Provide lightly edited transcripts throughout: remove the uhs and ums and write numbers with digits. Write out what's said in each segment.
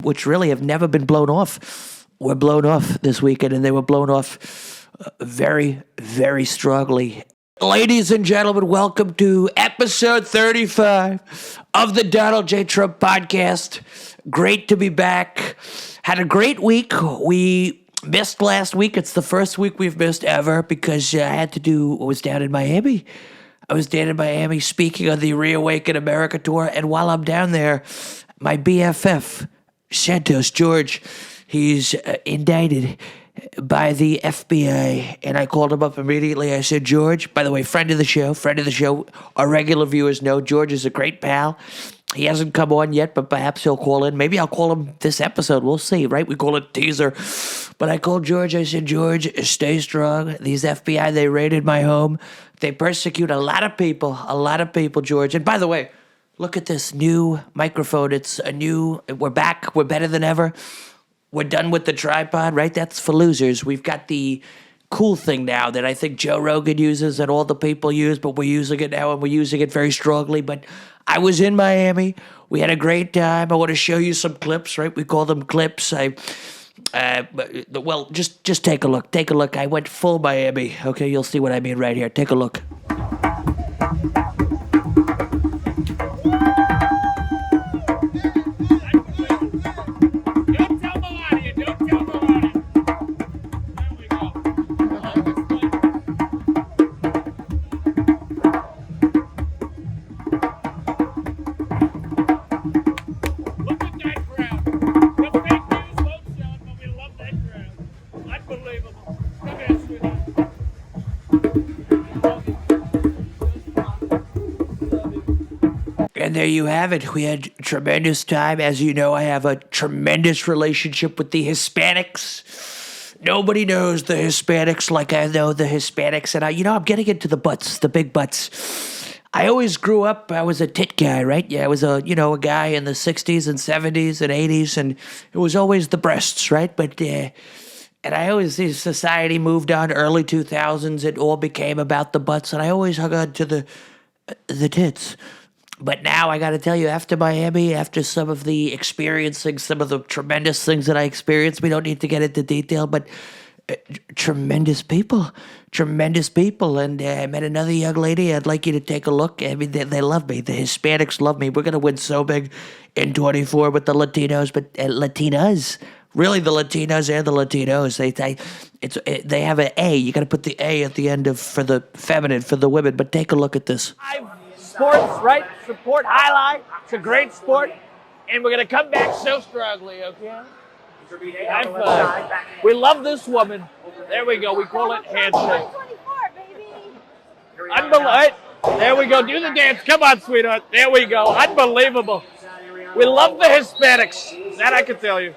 which really have never been blown off, were blown off this weekend, and they were blown off very, very strongly. Ladies and gentlemen, welcome to episode 35 of the Donald J. Trump podcast. Great to be back. Had a great week. We missed last week. It's the first week we've missed ever because I was down in Miami. I was down in Miami speaking on the Reawaken America tour, and while I'm down there, my BFF, Santos George, he's indicted by the FBI, and I called him up immediately. I said, George, by the way, friend of the show, our regular viewers know George is a great pal. He hasn't come on yet, but perhaps he'll call in. Maybe I'll call him this episode. We'll see, right? We call it teaser. But I called George. I said, George, stay strong. These FBI, they raided my home. They persecute a lot of people, George. And by the way, look at this new microphone. We're back. We're better than ever. We're done with the tripod, right? That's for losers. We've got the cool thing now that I think Joe Rogan uses and all the people use, but we're using it now and we're using it very strongly. But I was in Miami. We had a great time. I want to show you some clips, right? We call them clips. Just take a look. Take a look. I went full Miami. Okay, you'll see what I mean right here. Take a look. And there you have it. We had tremendous time. As you know, I have a tremendous relationship with the Hispanics. Nobody knows the Hispanics like I know the Hispanics. And I'm getting into the butts, the big butts. I always grew up, I was a tit guy, right? Yeah, I was a guy in the 60s and 70s and 80s, and it was always the breasts, right? But, and I always see society moved on, early 2000s, it all became about the butts, and I always hung on to the tits. But now I got to tell you, after Miami, after some of the tremendous things that I experienced, we don't need to get into detail, but tremendous people. And I met another young lady. I'd like you to take a look. I mean, they love me. The Hispanics love me. We're going to win so big in 24 with the Latinos, but Latinas. Really, the Latinas and the Latinos. They have an A. You got to put the A at the end for the feminine, for the women. But take a look at this. Sports, right? Support highlight. It's a great sport, and we're gonna come back so strongly. Okay. High five. We love this woman. There we go. We call it handshake. Unbelievable. There we go. Do the dance. Come on, sweetheart. There we go. Unbelievable. We love the Hispanics. That I can tell you.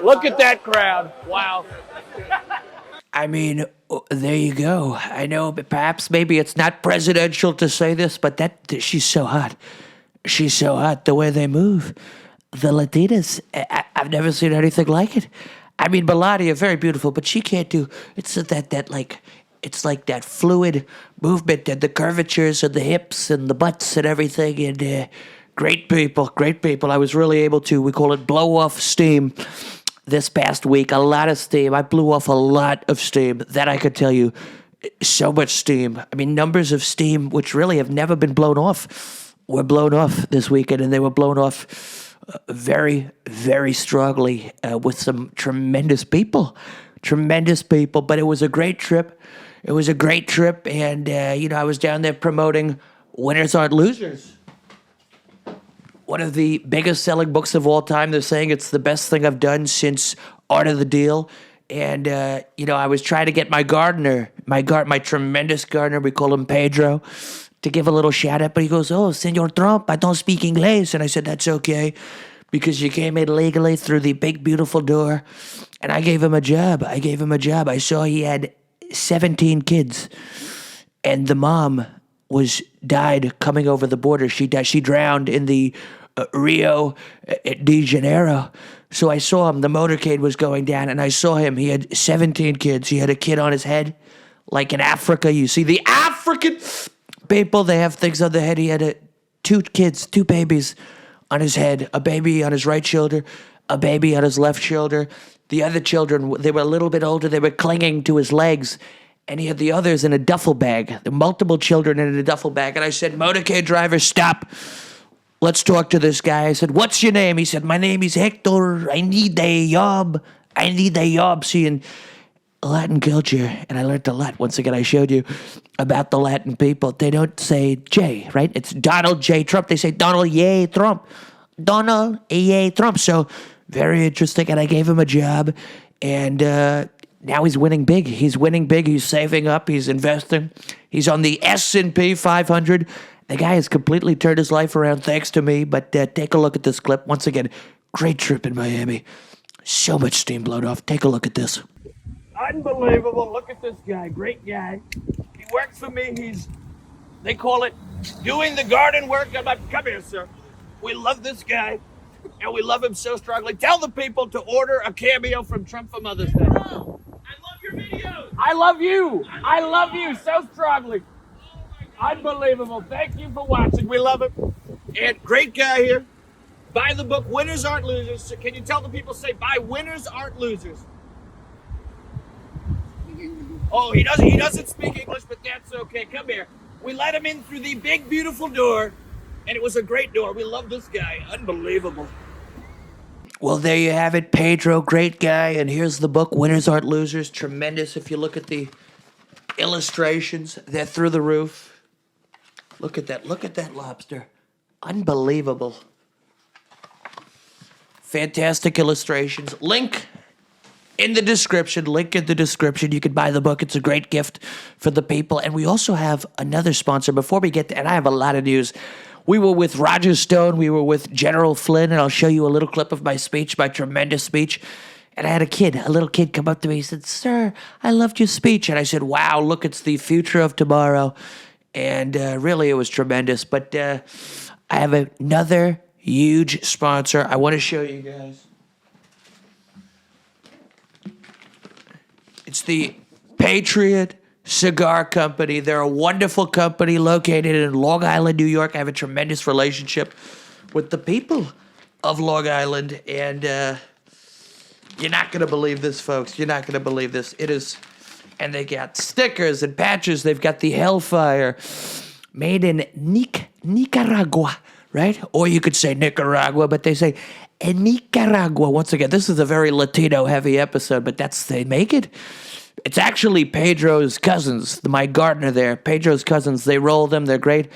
Look at that crowd. Wow. I mean, there you go. I know, but perhaps maybe it's not presidential to say this, but she's so hot. She's so hot, the way they move. The Latinas, I've never seen anything like it. I mean, Melania, very beautiful, but she can't do, it's it's like that fluid movement and the curvatures and the hips and the butts and everything. And great people. I was really able to, we call it blow off steam. This past week, a lot of steam. I blew off a lot of steam. That I could tell you. So much steam. I mean, numbers of steam which really have never been blown off were blown off this weekend, and they were blown off very, very strongly with some tremendous people. But it was a great trip. And, I was down there promoting Winners Aren't Losers. One of the biggest selling books of all time. They're saying it's the best thing I've done since Art of the Deal. And, I was trying to get my gardener, my tremendous gardener, we call him Pedro, to give a little shout out. But he goes, oh, Senor Trump, I don't speak English. And I said, that's okay, because you came in legally through the big, beautiful door. And I gave him a job. I saw he had 17 kids. And the mom died coming over the border. She drowned in the Rio de Janeiro. So I saw him. The motorcade was going down, and I saw him. He had 17 kids. He had a kid on his head, like in Africa. You see the African people, they have things on their head. He had two kids, two babies on his head, a baby on his right shoulder, a baby on his left shoulder. The other children, they were a little bit older. They were clinging to his legs. And he had the others in a duffel bag. The multiple children in a duffel bag. And I said, motorcade driver, stop. Let's talk to this guy. I said, what's your name? He said, my name is Hector. I need a job. I need a job. See, in Latin culture, and I learned a lot. Once again, I showed you about the Latin people. They don't say J, right? It's Donald J. Trump. They say Donald J. Trump. Donald J. Trump. So very interesting. And I gave him a job. And now he's winning big. He's winning big. He's saving up. He's investing. He's on the S&P 500. The guy has completely turned his life around thanks to me. But take a look at this clip. Once again, great trip in Miami. So much steam blown off. Take a look at this. Unbelievable. Look at this guy. Great guy. He works for me. They call it doing the garden work. I'm like, come here, sir. We love this guy. And we love him so strongly. Tell the people to order a cameo from Trump for Mother's Day. I love your videos. I love you. I love you so strongly. Unbelievable. Thank you for watching. We love him. And great guy here. Buy the book, Winners Aren't Losers. So can you tell the people, say, buy Winners Aren't Losers? Oh, he doesn't speak English, but that's okay. Come here. We let him in through the big, beautiful door, and it was a great door. We love this guy. Unbelievable. Well, there you have it, Pedro, great guy. And here's the book, Winners Aren't Losers. Tremendous. If you look at the illustrations, they're through the roof. Look at that. Look at that lobster. Unbelievable. Fantastic illustrations. Link in the description. Link in the description. You can buy the book. It's a great gift for the people. And we also have another sponsor. Before we get to, and I have a lot of news. We were with Roger Stone. We were with General Flynn. And I'll show you a little clip of my speech, my tremendous speech. And I had a little kid come up to me. He said, sir, I loved your speech. And I said, wow, look, it's the future of tomorrow. And really, it was tremendous. But I have another huge sponsor. I want to show you guys. It's the Patriot Cigar Company. They're a wonderful company located in Long Island, New York. I have a tremendous relationship with the people of Long Island. And you're not going to believe this, folks. You're not going to believe this. It is, and they got stickers and patches. They've got the Hellfire made in Nicaragua, right? Or you could say Nicaragua, but they say in Nicaragua. Once again, this is a very Latino-heavy episode, but they make it. It's actually Pedro's cousins, my gardener there. Pedro's cousins, they roll them. They're great.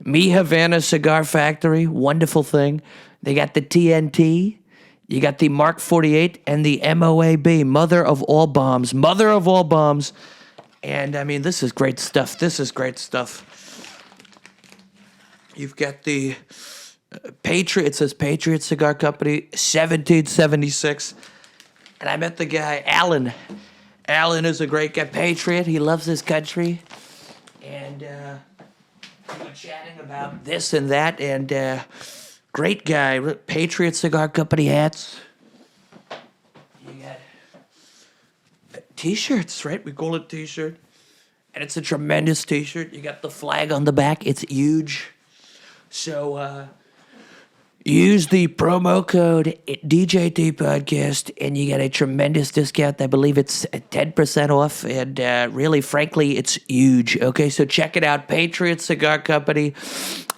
Mi Havana Cigar Factory, wonderful thing. They got the TNT. You got the Mark 48 and the MOAB, Mother of All Bombs. Mother of All Bombs. And, I mean, this is great stuff. This is great stuff. You've got the Patriot. It says Patriot Cigar Company, 1776. And I met the guy, Alan. Alan is a great guy. Patriot. He loves his country. And we were chatting about this and that. And great guy. Patriot Cigar Company hats. You got T-shirts, right? We call it T-shirt. And it's a tremendous T-shirt. You got the flag on the back. It's huge. So use the promo code DJT Podcast, and you get a tremendous discount. I believe it's 10% off, and really, frankly, it's huge. Okay, so check it out, Patriot Cigar Company.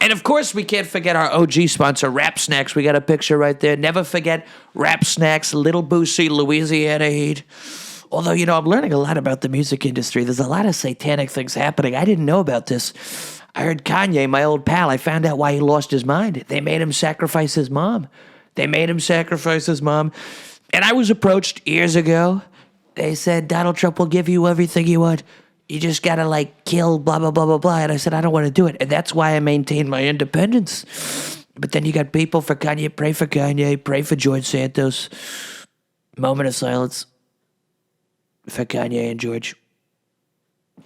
And, of course, we can't forget our OG sponsor, Rap Snacks. We got a picture right there. Never forget Rap Snacks, Little Boosie, Louisiana Heat. Although, you know, I'm learning a lot about the music industry. There's a lot of satanic things happening. I didn't know about this. I heard Kanye, my old pal, I found out why he lost his mind. They made him sacrifice his mom. And I was approached years ago. They said, Donald Trump will give you everything you want. You just got to, kill blah, blah, blah, blah, blah. And I said, I don't want to do it. And that's why I maintained my independence. But then you got people for Kanye. Pray for George Santos. Moment of silence for Kanye and George.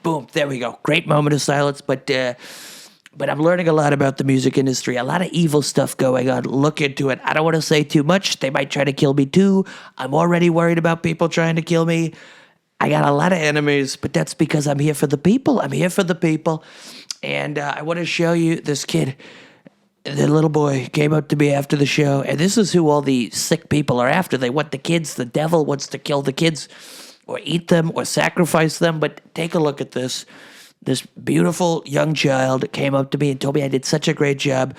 Boom, there we go. Great moment of silence, but I'm learning a lot about the music industry. A lot of evil stuff going on. Look into it. I don't want to say too much. They might try to kill me too. I'm already worried about people trying to kill me. I got a lot of enemies, but that's because I'm here for the people. And I want to show you this kid. the little boy came up to me after the show, and this is who all the sick people are after. They want the kids. The devil wants to kill the kids or eat them or sacrifice them. But take a look at this. This beautiful young child came up to me and told me I did such a great job.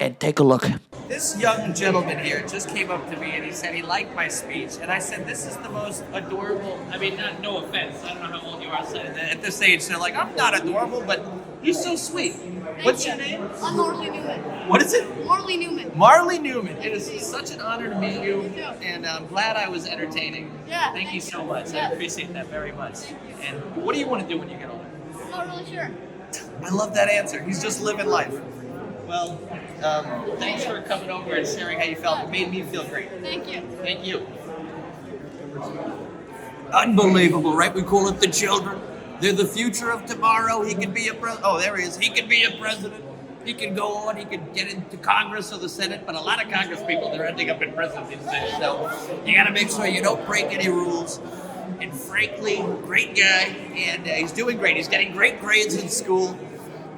And take a look. This young gentleman here just came up to me and he said he liked my speech. And I said, this is the most adorable. I mean, no offense. I don't know how old you are. So at this age, they're like, I'm not adorable, but you're so sweet. What's your name? I'm Marley Newman. What is it? Marley Newman. Marley Newman. It is such an honor to meet you. And I'm glad I was entertaining. Yeah. Thank you so much. Yeah. I appreciate that very much. And what do you want to do when you get older? I'm not really sure. I love that answer. He's just living life. Well, thanks for coming over and sharing how you felt. It made me feel great. Thank you. Thank you. Unbelievable, right? We call it the children. They're the future of tomorrow. He can be a president. Oh, there he is. He can be a president. He can go on. He can get into Congress or the Senate. But a lot of Congress people, they're ending up in prison these days. So you got to make sure you don't break any rules. And frankly, great guy. And he's doing great. He's getting great grades in school.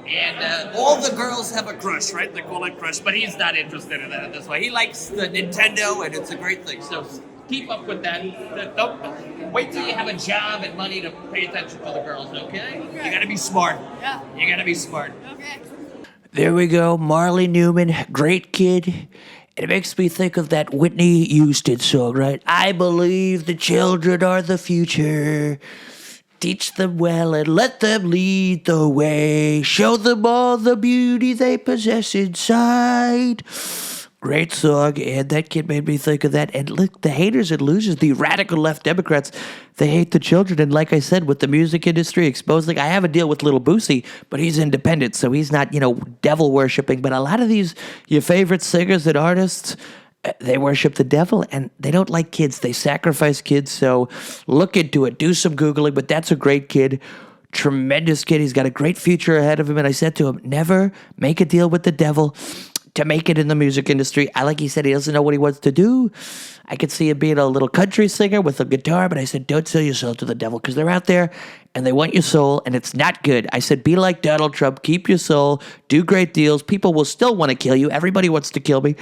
And all the girls have a crush, right? They call it crush, but he's not interested in that this way. He likes the Nintendo, and it's a great thing. So keep up with that. Don't wait till you have a job and money to pay attention to the girls, okay? You gotta be smart. Yeah. You gotta be smart. Okay. There we go, Marley Newman, great kid. It makes me think of that Whitney Houston song, right? I believe the children are the future. Teach them well and let them lead the way. Show them all the beauty they possess inside. Great song, and that kid made me think of that. And look, the haters and losers, the radical left Democrats, they hate the children. And like I said, with the music industry exposing, I have a deal with Little Boosie, but he's independent, so he's not, devil worshipping. But a lot of these, your favorite singers and artists, they worship the devil, and they don't like kids. They sacrifice kids, so look into it. Do some Googling, but that's a great kid. Tremendous kid. He's got a great future ahead of him, and I said to him, never make a deal with the devil to make it in the music industry. Like he said, he doesn't know what he wants to do. I could see him being a little country singer with a guitar, but I said, don't sell your soul to the devil, because they're out there, and they want your soul, and it's not good. I said, be like Donald Trump. Keep your soul. Do great deals. People will still want to kill you. Everybody wants to kill me.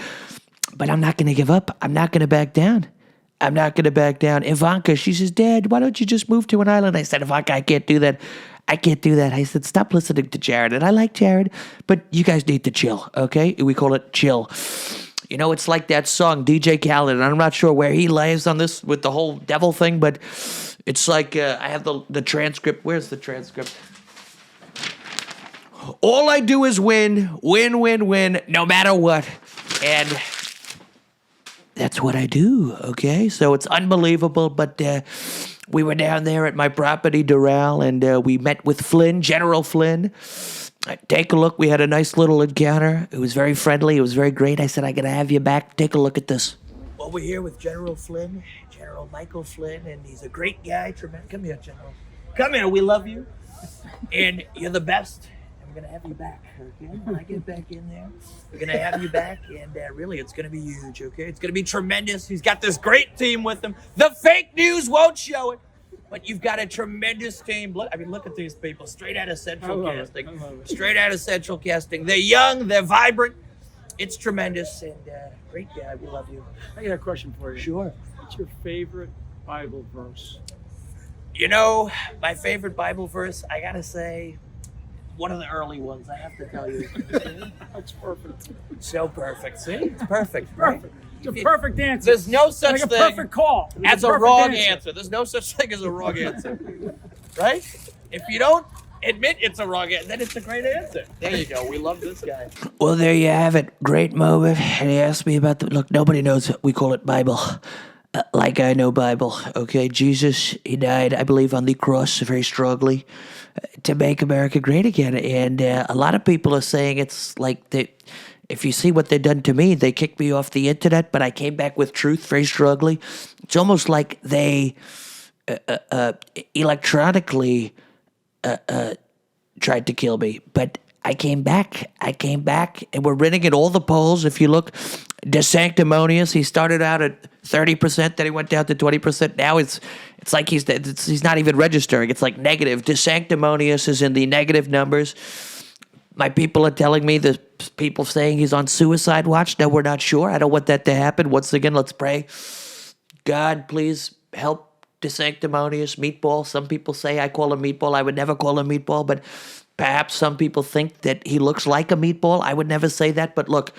But I'm not going to give up. I'm not going to back down. I'm not going to back down. Ivanka, she says, Dad, why don't you just move to an island? I said, Ivanka, I can't do that. I can't do that. I said, stop listening to Jared. And I like Jared, but you guys need to chill, okay? We call it chill. It's like that song, DJ Khaled, and I'm not sure where he lies on this with the whole devil thing, but it's like, I have the transcript. Where's the transcript? All I do is win, no matter what. And that's what I do, okay? So it's unbelievable, but we were down there at my property, Doral, and we met with Flynn, General Flynn. Take a look. We had a nice little encounter. It was very friendly. It was very great. I said, I got to have you back. Take a look at this. Well, we're here with General Flynn, General Michael Flynn, and he's a great guy. Tremendous. Come here, General. Come here. We love you, and you're the best. I'm going to have you back, okay? When I get back in there, we're going to have you back, and really, it's going to be huge, okay? It's going to be tremendous. He's got this great team with him. The fake news won't show it, but you've got a tremendous team. Look at these people, straight out of Central Casting. Straight out of Central Casting. They're young, they're vibrant. It's tremendous, and great guy. We love you. I got a question for you. Sure. What's your favorite Bible verse? My favorite Bible verse, I got to say, one of the early ones, I have to tell you. That's perfect. So perfect. See? It's perfect. Right? Perfect. It's a perfect answer. There's no such like a thing perfect call. as a wrong answer. There's no such thing as a wrong answer. Right? If you don't admit it's a wrong answer, then it's a great answer. There you go. We love this guy. Well, there you have it. Great moment. And he asked me about look, nobody knows. We call it Bible. Like I know Bible. Okay? Jesus, he died, I believe, on the cross very strongly to make America great again. And a lot of people are saying it's like if you see what they've done to me, they kicked me off the internet, but I came back with truth very strongly. It's almost like they electronically tried to kill me, but I came back, and we're winning at all the polls. If you look, DeSanctimonious, he started out at 30%, then he went down to 20%. Now it's like he's not even registering. It's like negative. DeSanctimonious is in the negative numbers. My people are telling me there's people saying he's on suicide watch. Now, we're not sure. I don't want that to happen. Once again, let's pray. God, please help DeSanctimonious Meatball. Some people say I call him Meatball. I would never call him Meatball, but perhaps some people think that he looks like a meatball. I would never say that, but look,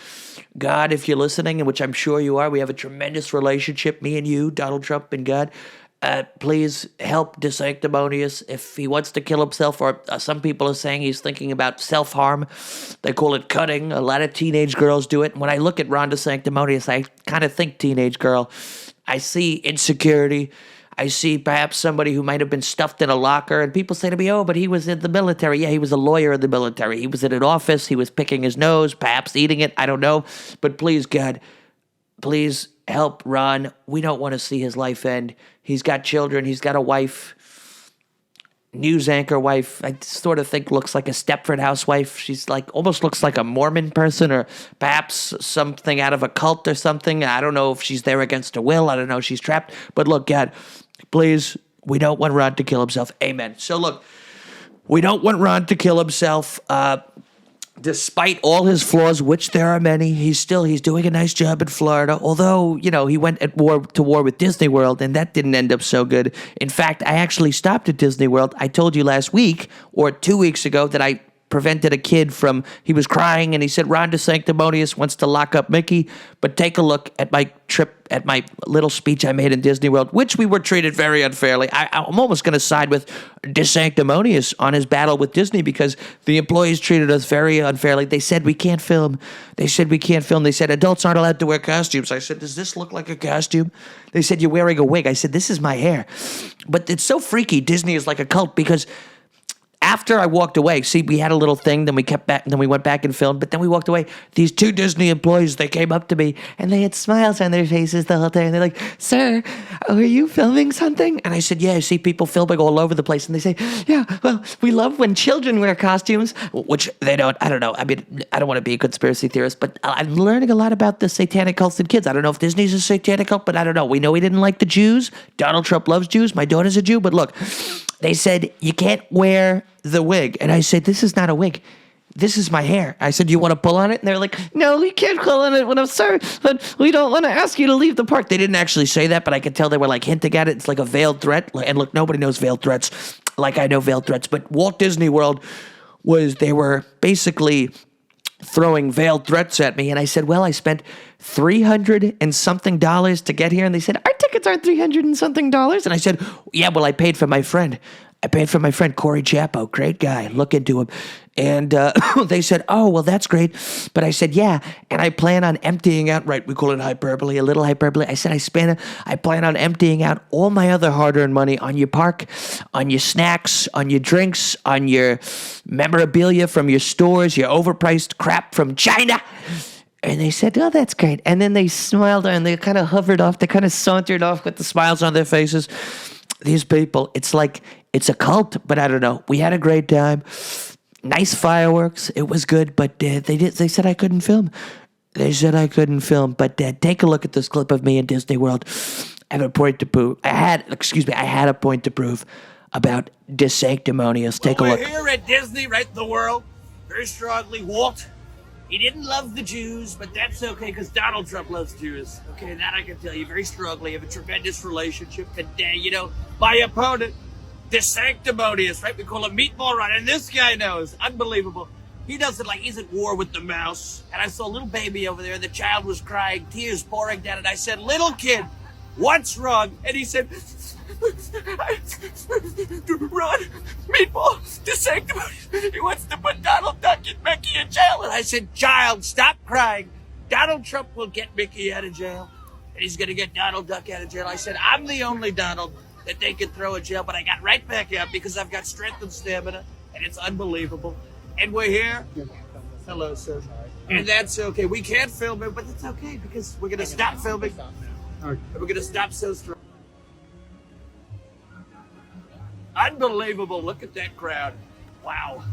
God, if you're listening, and which I'm sure you are, we have a tremendous relationship, me and you, Donald Trump and God. Please help DeSanctimonious if he wants to kill himself, or some people are saying he's thinking about self-harm. They call it cutting. A lot of teenage girls do it. And when I look at Ron DeSanctimonious, I kind of think teenage girl. I see insecurity. I see perhaps somebody who might have been stuffed in a locker, and people say to me, oh, but he was in the military. Yeah, he was a lawyer in the military. He was in an office. He was picking his nose, perhaps eating it. I don't know. But please, God, please help Ron. We don't want to see his life end. He's got children. He's got a wife, news anchor wife. I sort of think looks like a Stepford housewife. She's like, almost looks like a Mormon person, or perhaps something out of a cult or something. I don't know if she's there against her will. I don't know if she's trapped. But look, God, please, we don't want Ron to kill himself. Amen. So look, we don't want Ron to kill himself. Despite all his flaws, which there are many, he's doing a nice job in Florida. Although, he went to war with Disney World, and that didn't end up so good. In fact, I actually stopped at Disney World. I told you last week or 2 weeks ago that I prevented a kid from, he was crying, and he said, Ron DeSanctimonious wants to lock up Mickey. But take a look at my trip, at my little speech I made in Disney World, which we were treated very unfairly. I'm almost going to side with DeSanctimonious on his battle with Disney, because the employees treated us very unfairly. They said we can't film. They said adults aren't allowed to wear costumes. I said, does this look like a costume? They said, you're wearing a wig. I said, this is my hair. But it's so freaky. Disney is like a cult, because after I walked away, see, we had a little thing, then we kept back, then we went back and filmed, but then we walked away. These two Disney employees, they came up to me, and they had smiles on their faces the whole time, and they're like, sir, are you filming something? And I said, yeah, I see people filming all over the place, and they say, yeah, well, we love when children wear costumes, which they don't, I don't know, I mean, I don't want to be a conspiracy theorist, but I'm learning a lot about the satanic cults and kids. I don't know if Disney's a satanic cult, but I don't know. We know he didn't like the Jews. Donald Trump loves Jews. My daughter's a Jew, but look, they said, you can't wear the wig. And I said, this is not a wig. This is my hair. I said, you want to pull on it? And they're like, no, we can't pull on it. When I'm sorry, but we don't want to ask you to leave the park. They didn't actually say that, but I could tell they were like hinting at it. It's like a veiled threat. And look, nobody knows veiled threats like I know veiled threats. But Walt Disney World they were basically throwing veiled threats at me. And I said, well, I spent $300 and something to get here. And they said, our tickets are $300 and something. And I said, yeah, well, I paid for my friend. Corey Chapo, great guy. Look into him. And they said, oh, well, that's great. But I said, yeah, and I plan on emptying out, right, we call it hyperbole, a little hyperbole. I said, I plan on emptying out all my other hard-earned money on your park, on your snacks, on your drinks, on your memorabilia from your stores, your overpriced crap from China. And they said, oh, that's great. And then they smiled and they kind of hovered off. They kind of sauntered off with the smiles on their faces. These people, it's like, it's a cult, but I don't know. We had a great time. Nice fireworks. It was good, but they said I couldn't film. But take a look at this clip of me in Disney World. I have a point to prove. I had a point to prove about DeSanctimonious. Take a look. We're here at Disney, right? The world. Very strongly. Walt, he didn't love the Jews, but that's okay because Donald Trump loves Jews. Okay, that I can tell you very strongly. Have a tremendous relationship. And, my opponent, DeSanctimonious, right? We call him Meatball Ron. And this guy knows. Unbelievable. He does it like he's at war with the mouse. And I saw a little baby over there. The child was crying, tears pouring down. And I said, little kid, what's wrong? And he said, Ron, Meatball, DeSanctimonious. He wants to put Donald Duck and Mickey in jail. And I said, child, stop crying. Donald Trump will get Mickey out of jail. And he's going to get Donald Duck out of jail. I said, I'm the only Donald that they could throw in jail. But I got right back up because I've got strength and stamina. And it's unbelievable. And we're here. Hello, sir. And that's okay. We can't film it, but it's okay because we're going to stop filming. And we're going to stop so strong. Unbelievable. Look at that crowd. Wow.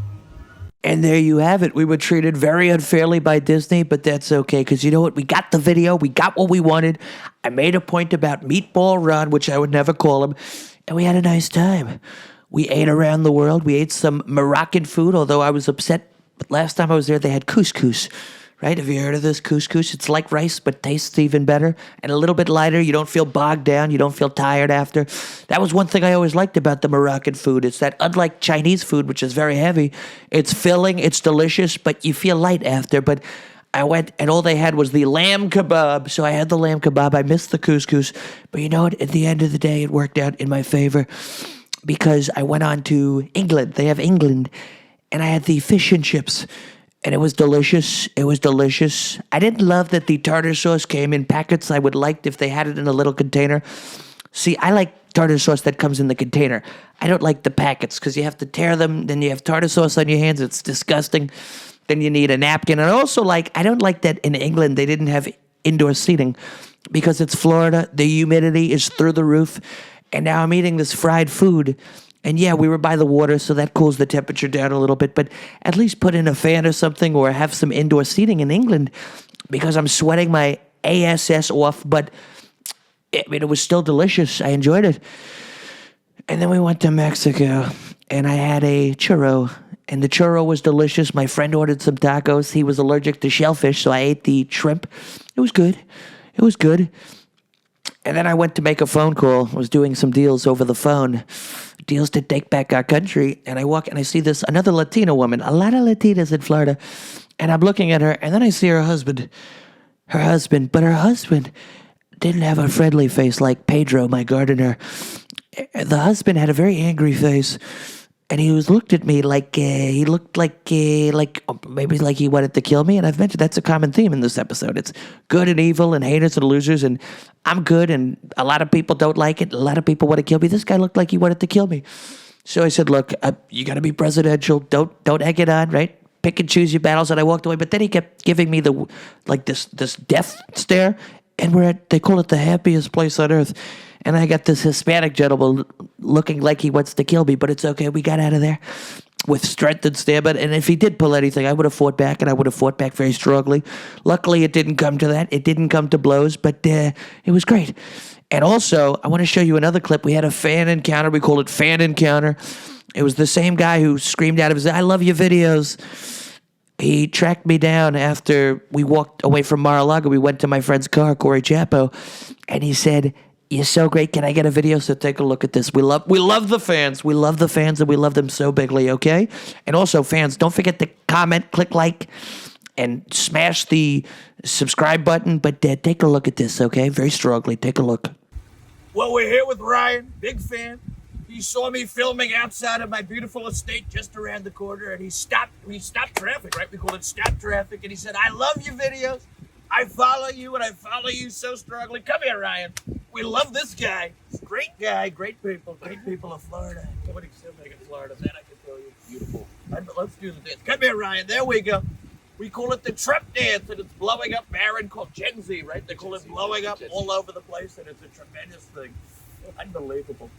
And there you have it. We were treated very unfairly by Disney, but that's okay, because you know what? We got the video. We got what we wanted. I made a point about Meatball Ron, which I would never call him, and we had a nice time. We ate around the world. We ate some Moroccan food, although I was upset But last time I was there, they had couscous. Right? Have you heard of this couscous? It's like rice, but tastes even better and a little bit lighter. You don't feel bogged down. You don't feel tired after. That was one thing I always liked about the Moroccan food. It's that unlike Chinese food, which is very heavy, it's filling, it's delicious, but you feel light after. But I went and all they had was the lamb kebab. So I had the lamb kebab. I missed the couscous. But you know what? At the end of the day, it worked out in my favor because I went on to England. They have England. And I had the fish and chips. And it was delicious. It was delicious. I didn't love that the tartar sauce came in packets. I would liked if they had it in a little container. See, I like tartar sauce that comes in the container. I don't like the packets because you have to tear them. Then you have tartar sauce on your hands. It's disgusting. Then you need a napkin. And I don't like that in England they didn't have indoor seating because it's Florida. The humidity is through the roof. And now I'm eating this fried food. And yeah, we were by the water, so that cools the temperature down a little bit. But at least put in a fan or something or have some indoor seating in England because I'm sweating my ass off. But it was still delicious. I enjoyed it. And then we went to Mexico, and I had a churro. And the churro was delicious. My friend ordered some tacos. He was allergic to shellfish, so I ate the shrimp. It was good. It was good. And then I went to make a phone call. I was doing some deals over the phone, deals to take back our country. And I walk and I see another Latina woman, a lot of Latinas in Florida. And I'm looking at her, and then I see her husband. But her husband didn't have a friendly face like Pedro, my gardener. The husband had a very angry face. And he looked at me like he looked like maybe like he wanted to kill me. And I've mentioned that's a common theme in this episode. It's good and evil and haters and losers. And I'm good, and a lot of people don't like it. A lot of people want to kill me. This guy looked like he wanted to kill me. So I said, "Look, you got to be presidential. Don't egg it on, right? Pick and choose your battles." And I walked away. But then he kept giving me this death stare. And they call it the happiest place on earth. And I got this Hispanic gentleman looking like he wants to kill me, but it's okay. We got out of there with strength and stamina. And if he did pull anything, I would have fought back, and I would have fought back very strongly. Luckily, it didn't come to that. It didn't come to blows, but it was great. And also, I want to show you another clip. We had a fan encounter. We called it Fan Encounter. It was the same guy who screamed out of his, "I love your videos." He tracked me down after we walked away from Mar-a-Lago. We went to my friend's car, Corey Chapo, and he said, "You're so great. Can I get a video?" So take a look at this. We love the fans. We love the fans, and we love them so bigly, okay? And also, fans, don't forget to comment, click like, and smash the subscribe button. But take a look at this, okay? Very strongly. Take a look. Well, we're here with Ryan, big fan. He saw me filming outside of my beautiful estate just around the corner, and he stopped traffic, right? We call it stop traffic. And he said, "I love your videos. I follow you, and I follow you so strongly. Come here, Ryan. We love this guy. Great guy, great people of Florida." Somebody said like in Florida, that I can tell you. Beautiful. Let's do the dance. Come here, Ryan. There we go. We call it the Trump dance, and it's blowing up Aaron called Gen Z, right? They call it blowing up all over the place, and it's a tremendous thing. Unbelievable.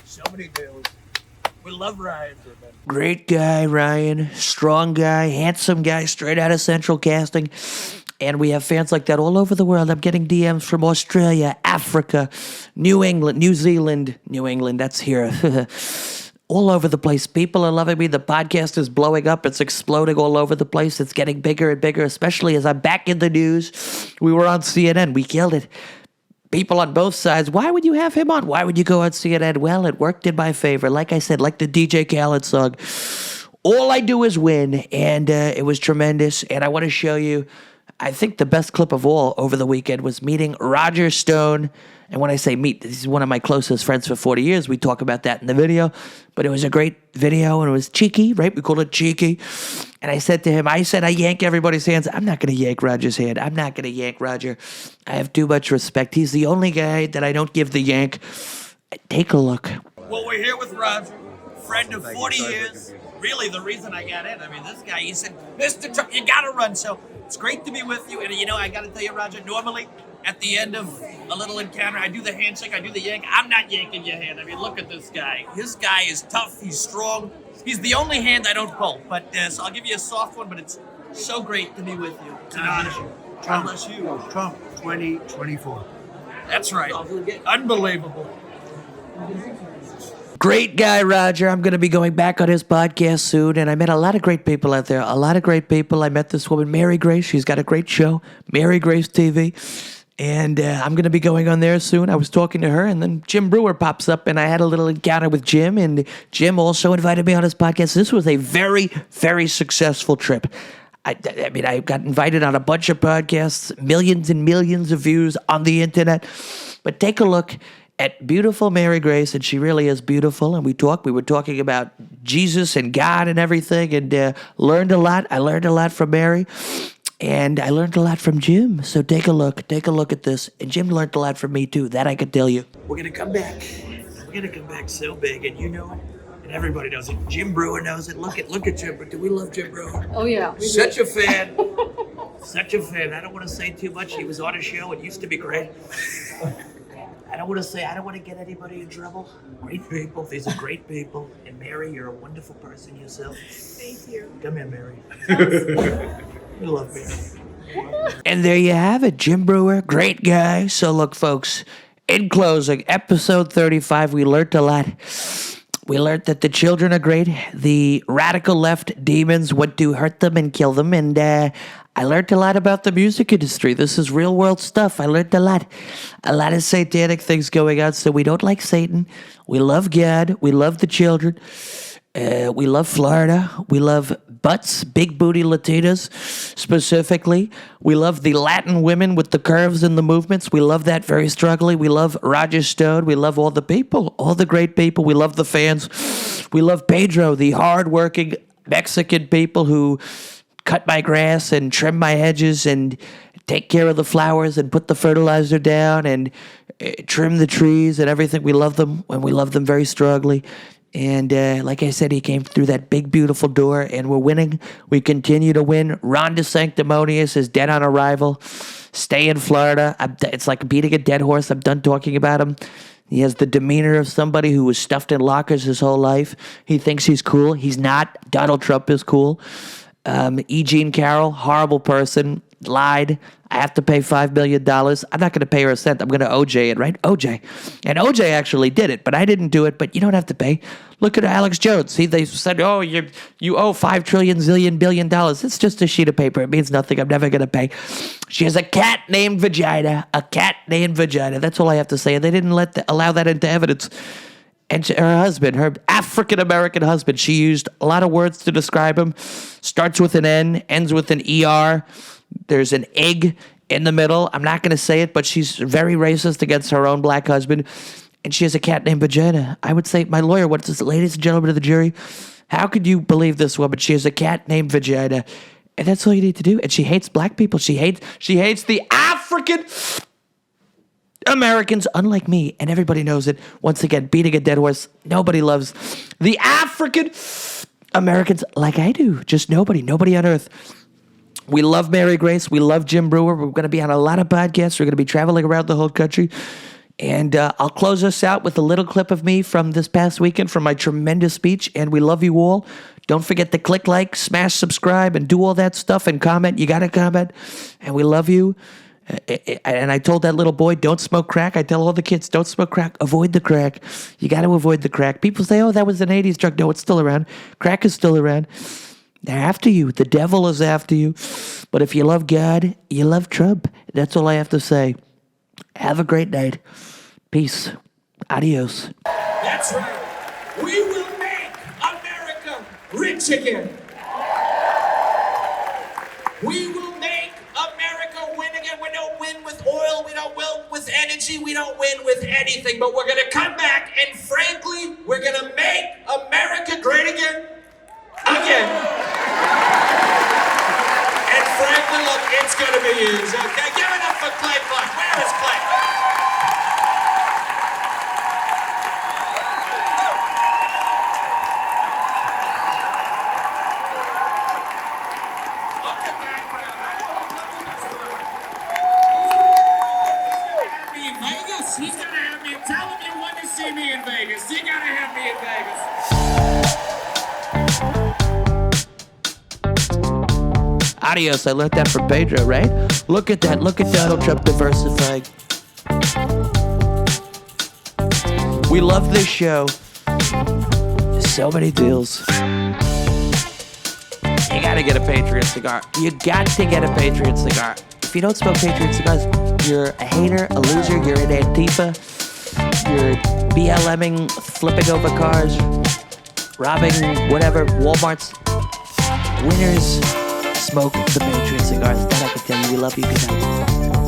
So many deals. We love Ryan. Great guy, Ryan. Strong guy, handsome guy, straight out of Central Casting. And we have fans like that all over the world. I'm getting DMs from Australia, Africa, New England, New Zealand. New England, that's here. All over the place. People are loving me. The podcast is blowing up. It's exploding all over the place. It's getting bigger and bigger, especially as I'm back in the news. We were on CNN. We killed it. People on both sides, why would you have him on? Why would you go on CNN? Well, it worked in my favor. Like I said, like the DJ Khaled song, all I do is win, and it was tremendous. And I want to show you, I think the best clip of all over the weekend was meeting Roger Stone. And when I say meet, this is one of my closest friends for 40 years. We talk about that in the video. But it was a great video, and it was cheeky, right? We call it cheeky. And I said to him, I yank everybody's hands. I'm not going to yank Roger's hand. I'm not going to yank Roger. I have too much respect. He's the only guy that I don't give the yank. Take a look. Well, we're here with Roger, friend of 40 years. Really the reason I got in. I mean, this guy, he said, "Mr. Trump, you got to run." So it's great to be with you. And, I got to tell you, Roger, normally at the end of a little encounter, I do the handshake, I do the yank. I'm not yanking your hand. I mean, look at this guy. This guy is tough. He's strong. He's the only hand I don't pull. But so I'll give you a soft one, but it's so great to be with you. It's an honor. God bless you. Trump 2024. That's right. Unbelievable. Great guy, Roger. I'm going to be going back on his podcast soon, and I met a lot of great people out there. A lot of great people. I met this woman, Mary Grace. She's got a great show, Mary Grace TV. And I'm going to be going on there soon. I was talking to her, and then Jim Brewer pops up, and I had a little encounter with Jim, and Jim also invited me on his podcast. This was a very, very successful trip. I mean, I got invited on a bunch of podcasts, millions and millions of views on the internet. But take a look at beautiful Mary Grace, and she really is beautiful. And we were talking about Jesus and God and everything, and learned a lot. I learned a lot from Mary. And I learned a lot from Jim. So take a look at this. And Jim learned a lot from me too, that I can tell you. We're gonna come back. We're gonna come back so big, and you know it. And everybody knows it. Jim Brewer knows it. Look at Jim Brewer. Do we love Jim Brewer? Oh, yeah. Such a fan. Such a fan. I don't want to say too much. He was on a show. It used to be great. I don't want to get anybody in trouble. Great people. These are great people. And Mary, you're a wonderful person yourself. Thank you. Come here, Mary. We love Mary. And there you have it. Jim Brewer, great guy. So look, folks, in closing, episode 35, we learned a lot. We learned that the children are great. The radical left demons want to hurt them and kill them. And I learned a lot about the music industry. This is real world stuff. I learned a lot. A lot of satanic things going on. So we don't like Satan. We love God. We love the children. We love Florida. We love butts, big booty Latinas specifically. We love the Latin women with the curves and the movements. We love that very strongly. We love Roger Stone. We love all the people, all the great people. We love the fans. We love Pedro, the hardworking Mexican people who cut my grass and trim my hedges and take care of the flowers and put the fertilizer down and trim the trees and everything. We love them, and we love them very strongly. And like I said, he came through that big, beautiful door, and we're winning. We continue to win. Ron DeSanctimonious is dead on arrival. Stay in Florida. It's like beating a dead horse. I'm done talking about him. He has the demeanor of somebody who was stuffed in lockers his whole life. He thinks he's cool. He's not. Donald Trump is cool. E. Jean Carroll, horrible person, lied. I have to pay $5 million. I'm not going to pay her a cent. I'm going to OJ it, right? OJ. And OJ actually did it, but I didn't do it. But you don't have to pay. Look at Alex Jones. See, they said, oh, you owe $5 trillion, zillion, billion dollars. It's just a sheet of paper. It means nothing. I'm never going to pay. She has a cat named Vagina. A cat named Vagina. That's all I have to say. And they didn't allow that into evidence. And her husband, her African-American husband, she used a lot of words to describe him. Starts with an N, ends with an ER. There's an egg in the middle. I'm not going to say it, but she's very racist against her own black husband. And she has a cat named Vagina. I would say, my lawyer, what's this, ladies and gentlemen of the jury? How could you believe this woman? She has a cat named Vagina. And that's all you need to do. And she hates black people. She hates the African Americans, unlike me, and everybody knows it. Once again, beating a dead horse. Nobody loves the African Americans like I do. Just nobody on earth. We love Mary Grace. We love Jim Brewer. We're going to be on a lot of podcasts. We're going to be traveling around the whole country. And I'll close us out with a little clip of me from this past weekend from my tremendous speech. And we love you all. Don't forget to click like, smash subscribe, and do all that stuff and comment. You got to comment. And we love you. And I told that little boy, don't smoke crack. I tell all the kids, don't smoke crack. Avoid the crack. You got to avoid the crack. People say, oh, that was an 80s drug. No, it's still around. Crack is still around. They're after you. The devil is after you. But if you love God, you love Trump. That's all I have to say. Have a great night. Peace. Adios. That's right. We will make America rich again. We will make America win again. We don't win with oil. We don't win with energy. We don't win with anything. But we're going to come back, and frankly, we're going to make America great again. Again. And frankly, look, it's going to be huge. Okay, give it up for Clay Clark. Where is Clay? Look at that crowd. Me in Vegas? He's going to have me. Tell him you want to see me in Vegas. You got to have me in Vegas. Adios. I learned that from Pedro, right? Look at that. Look at Donald Trump diversifying. We love this show. So many deals. You gotta get a Patriot cigar. You got to get a Patriot cigar. If you don't smoke Patriot cigars, you're a hater, a loser, you're in Antifa, you're BLMing, flipping over cars, robbing whatever, Walmarts. Winners smoke the Patriot cigars. That I can tell you. We love you. Good night.